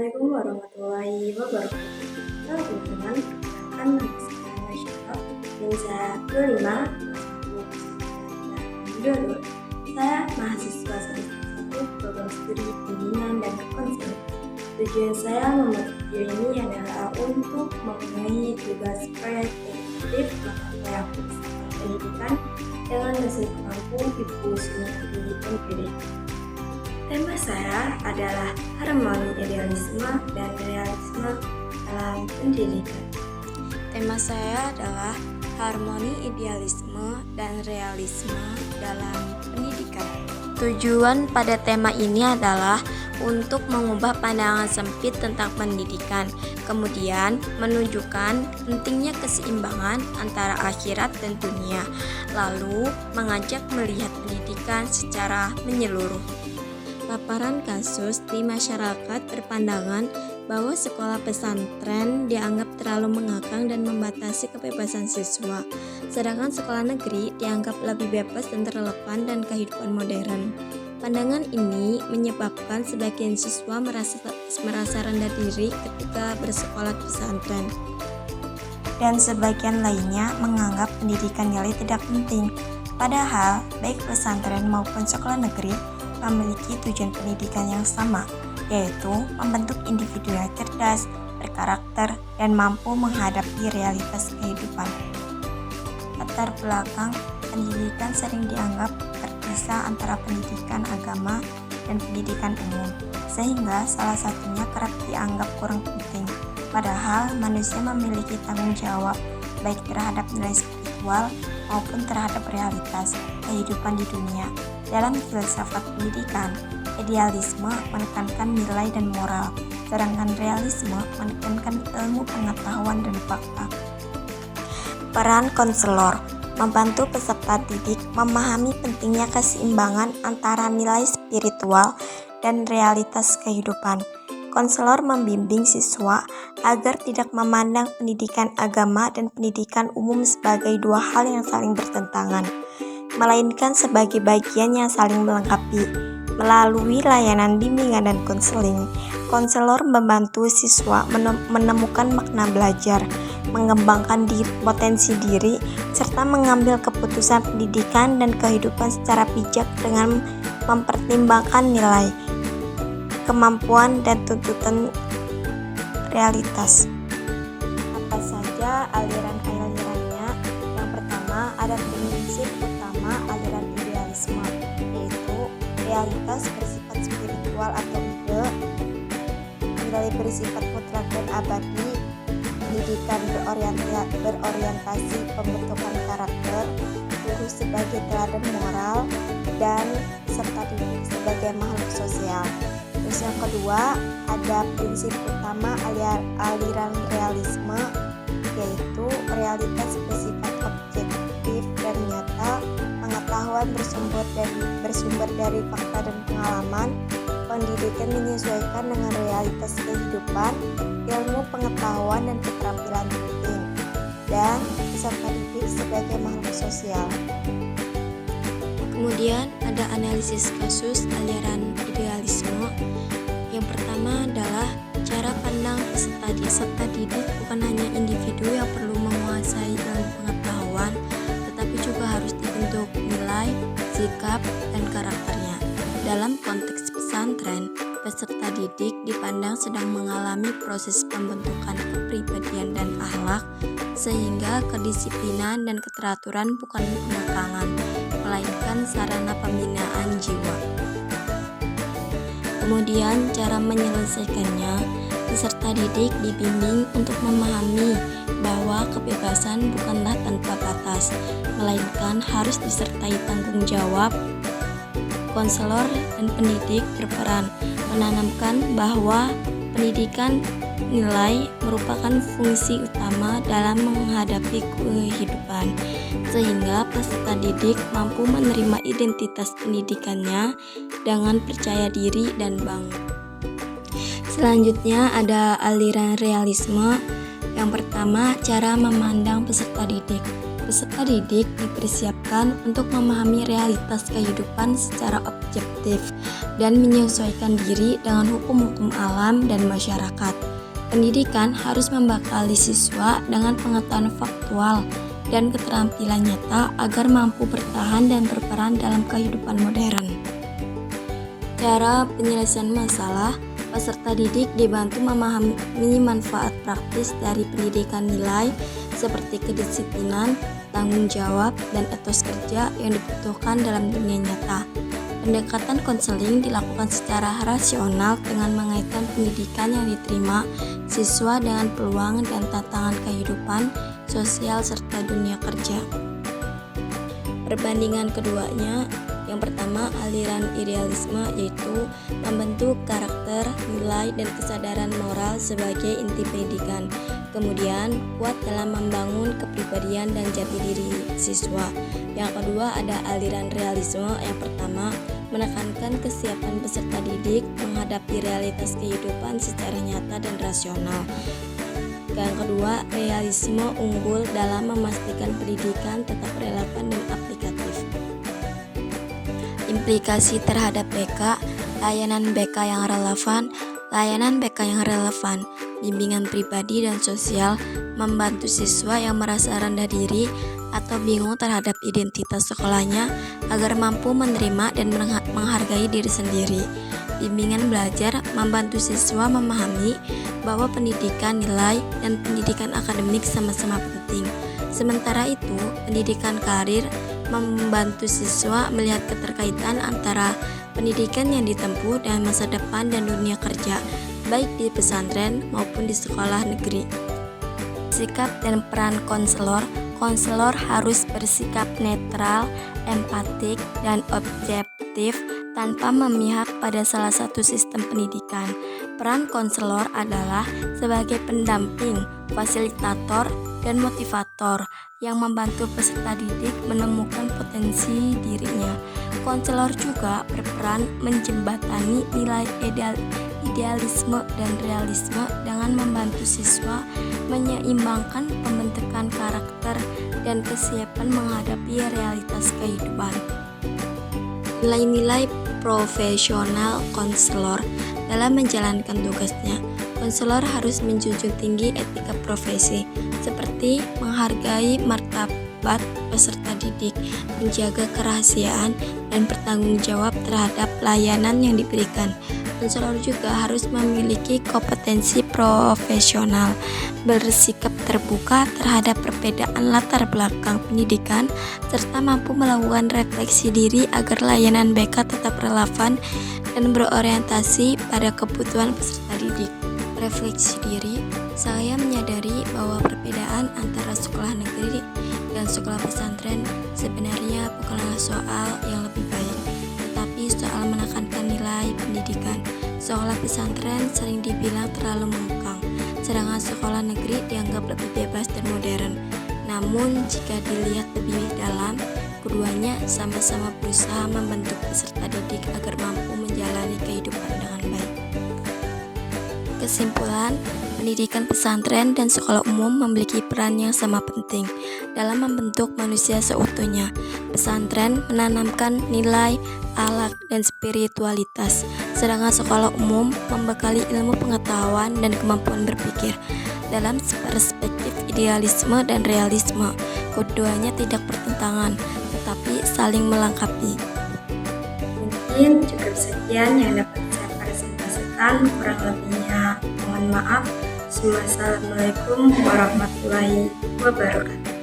Assalamualaikum warahmatullahi wabarakatuh. Halo teman-teman, perkenalkan nama saya Nasyara dan saya 25 Saya mahasiswa semester 1 program studi bimbingan dan konseling. Tujuan saya membuat video ini adalah untuk mengenai tugas proyek edukatif mata kuliah pendidikan dengan dosen pengampu Ibu Sumiati MPD. Tema saya adalah harmoni idealisme dan realisme dalam pendidikan. Tema saya adalah harmoni idealisme dan realisme dalam pendidikan. Tujuan pada tema ini adalah untuk mengubah pandangan sempit tentang pendidikan, kemudian menunjukkan pentingnya keseimbangan antara akhirat dan dunia, lalu mengajak melihat pendidikan secara menyeluruh. Paparan kasus di masyarakat berpandangan bahwa sekolah pesantren dianggap terlalu mengekang dan membatasi kebebasan siswa, sedangkan sekolah negeri dianggap lebih bebas dan terlepas dan kehidupan modern. Pandangan ini menyebabkan sebagian siswa merasa rendah diri ketika bersekolah di pesantren, dan sebagian lainnya menganggap pendidikan nilai tidak penting. Padahal, baik pesantren maupun sekolah negeri memiliki tujuan pendidikan yang sama, yaitu membentuk individu yang cerdas, berkarakter, dan mampu menghadapi realitas kehidupan. Latar belakang pendidikan sering dianggap terpisah antara pendidikan agama dan pendidikan umum, sehingga salah satunya kerap dianggap kurang penting. Padahal manusia memiliki tanggung jawab baik terhadap nilai spiritual maupun terhadap realitas kehidupan di dunia. Dalam filsafat pendidikan, idealisme menekankan nilai dan moral, sedangkan realisme menekankan ilmu pengetahuan dan fakta. Peran konselor membantu peserta didik memahami pentingnya keseimbangan antara nilai spiritual dan realitas kehidupan. Konselor membimbing siswa agar tidak memandang pendidikan agama dan pendidikan umum sebagai dua hal yang saling bertentangan, melainkan sebagai bagian yang saling melengkapi. Melalui layanan bimbingan dan konseling, konselor membantu siswa menemukan makna belajar, mengembangkan potensi diri, serta mengambil keputusan pendidikan dan kehidupan secara bijak dengan mempertimbangkan nilai, kemampuan, dan tuntutan realitas. Apa saja aliran-alirannya? Yang pertama, ada prinsip utama aliran idealisme, yaitu realitas bersifat spiritual atau ide, nilai bersifat mutlak dan abadi, pendidikan berorientasi pembentukan karakter, guru sebagai teladan moral, dan serta didik sebagai makhluk sosial. Terus yang kedua, ada prinsip utama aliran realisme, yaitu realitas bersifat objektif dan nyata, pengetahuan bersumber dari fakta dan pengalaman, pendidikan menyesuaikan dengan realitas kehidupan, ilmu pengetahuan dan keterampilan penting, dan peserta didik sebagai makhluk sosial. Kemudian ada analisis kasus aliran idealisme. Yang pertama adalah cara pandang peserta didik bukan hanya individu yang perlu menguasai ilmu pengetahuan, tetapi juga harus dibentuk nilai, sikap, dan karakternya. Dalam konteks pesantren, peserta didik dipandang sedang mengalami proses pembentukan kepribadian dan akhlak, sehingga kedisiplinan dan keteraturan bukan pengekangan, melainkan sarana pembinaan jiwa. Kemudian cara menyelesaikannya, peserta didik dibimbing untuk memahami bahwa kebebasan bukanlah tanpa batas, melainkan harus disertai tanggung jawab. Konselor dan pendidik berperan menanamkan bahwa pendidikan nilai merupakan fungsi utama dalam menghadapi kehidupan, sehingga peserta didik mampu menerima identitas pendidikannya dengan percaya diri dan bangga. Selanjutnya ada aliran realisme. Yang pertama, cara memandang peserta didik. Peserta didik dipersiapkan untuk memahami realitas kehidupan secara objektif dan menyesuaikan diri dengan hukum-hukum alam dan masyarakat. Pendidikan harus membekali siswa dengan pengetahuan faktual dan keterampilan nyata agar mampu bertahan dan berperan dalam kehidupan modern. Cara penyelesaian masalah, peserta didik dibantu memahami manfaat praktis dari pendidikan nilai seperti kedisiplinan, tanggung jawab, dan etos kerja yang dibutuhkan dalam dunia nyata. Pendekatan konseling dilakukan secara rasional dengan mengaitkan pendidikan yang diterima siswa dengan peluang dan tantangan kehidupan sosial serta dunia kerja. Perbandingan keduanya, yang pertama aliran idealisme, yaitu membentuk karakter, nilai, dan kesadaran moral sebagai inti pendidikan. Kemudian kuat dalam membangun kepribadian dan jati diri siswa. Yang kedua ada aliran realisme. Yang pertama menekankan kesiapan peserta didik menghadapi realitas kehidupan secara nyata dan rasional. Yang kedua, realisme unggul dalam memastikan pendidikan tetap relevan dan aplikatif. Implikasi terhadap BK, layanan BK yang relevan. Layanan BK yang relevan, bimbingan pribadi dan sosial, membantu siswa yang merasa rendah diri atau bingung terhadap identitas sekolahnya agar mampu menerima dan menghargai diri sendiri. Bimbingan belajar membantu siswa memahami bahwa pendidikan nilai dan pendidikan akademik sama-sama penting. Sementara itu, pendidikan karir membantu siswa melihat keterkaitan antara pendidikan yang ditempuh dan masa depan dan dunia kerja, baik di pesantren maupun di sekolah negeri. Sikap dan peran konselor. Konselor harus bersikap netral, empatik, dan objektif tanpa memihak pada salah satu sistem pendidikan. Peran konselor adalah sebagai pendamping, fasilitator, dan motivator yang membantu peserta didik menemukan potensi dirinya. Konselor juga berperan menjembatani nilai idealisme dan realisme dengan membantu siswa menyeimbangkan pembentukan karakter dan kesiapan menghadapi realitas kehidupan. Nilai-nilai profesional konselor dalam menjalankan tugasnya. Konselor harus menjunjung tinggi etika profesi, seperti menghargai martabat peserta didik, menjaga kerahasiaan, dan bertanggung jawab terhadap layanan yang diberikan. Konselor juga harus memiliki kompetensi profesional, bersikap terbuka terhadap perbedaan latar belakang pendidikan, serta mampu melakukan refleksi diri agar layanan BK tetap relevan dan berorientasi pada kebutuhan peserta didik. Refleksi diri, saya menyadari bahwa perbedaan antara sekolah negeri dan sekolah pesantren sebenarnya bukanlah soal yang lebih baik, tetapi soal menekankan nilai pendidikan. Sekolah pesantren sering dibilang terlalu mengekang, sedangkan sekolah negeri dianggap lebih bebas dan modern. Namun jika dilihat lebih dalam, keduanya sama-sama berusaha membentuk peserta didik agar mampu menjalani kehidupan dengan baik. Kesimpulan, pendidikan pesantren dan sekolah umum memiliki peran yang sama penting dalam membentuk manusia seutuhnya. Pesantren menanamkan nilai, akhlak, dan spiritualitas, sedangkan sekolah umum membekali ilmu pengetahuan dan kemampuan berpikir. Dalam perspektif idealisme dan realisme, keduanya tidak bertentangan, tetapi saling melengkapi. Mungkin cukup sekian yang dapat saya presentasikan, kurang lebihnya mohon maaf. Wassalamualaikum warahmatullahi wabarakatuh.